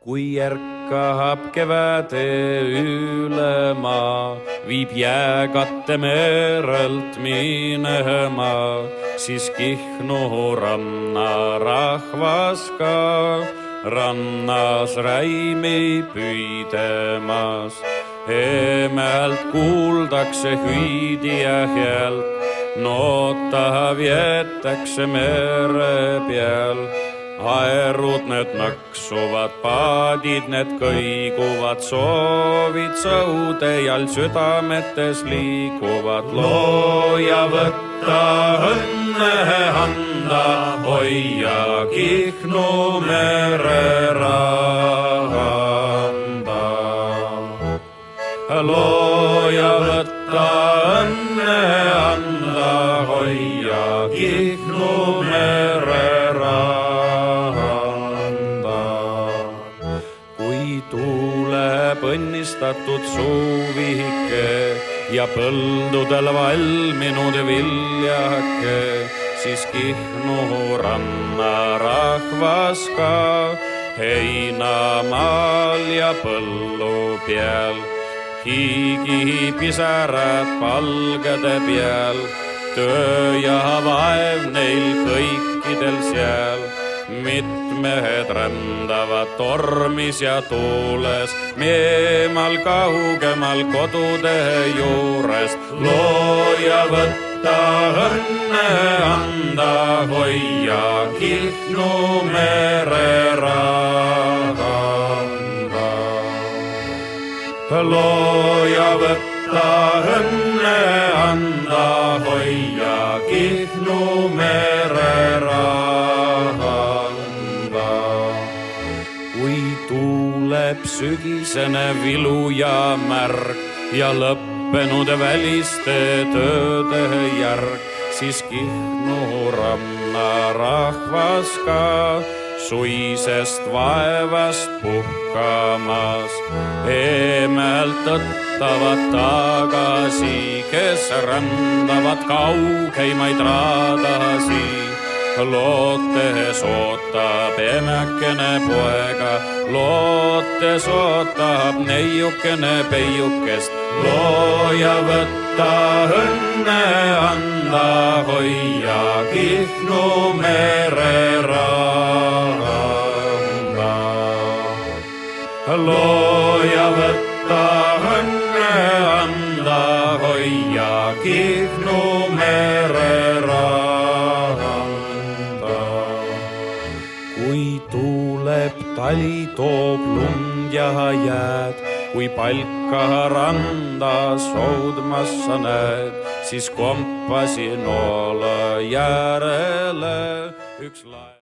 Kui ärkab kevade üle maa, viib jääkatte merelt minema, siis Kihnu rannarahvas ka rannas räimi püüdemas. Eemelt kuuldakse hüüdija häält, noota vietakse mere peal. Aerud need naksuvad, paadid need kõiguvad, soovid sõudejal südametes liiguvad. Looja võtta õnne anda, hoia Kihnu mere randa. Looja võtta õnne anda, hoia Kihnu mere õnnistatud suuvihike ja põldudel valminud viljake, siis Kihnu rannarahvas ka heinamaal ja põllu peal. Hiigipisarad palgade peal, töö ja vaev neil kõikidel seal. Mitmed rändavad tormis ja tuules, meemal kaugemal kodude juurest. Looja võtta õnne anda, hoia Kihnu mere randa. Looja võtta õnne anda, hoia Kihnu mere randa. Tuuleb sügisene vilu ja märg ja lõppenud väliste tööde järg, siis Kihnu rannarahvas ka suisest vaevast puhkamas. Eemelt tõttavad tagasi, kes rändavad kaugeimaid raadasi. Lootes ootab emäkene poega, lootes ootab neiukene peiukest. Looja võtta õnne anda, hoia Kihnu mere randa. Looja võtta õnne anda, hoia Kihnu mere randa. Kui tuuleb tali, toob lund ja jääd, kui palka randa soudmas sa näed, siis kompasin noola järele üks laev.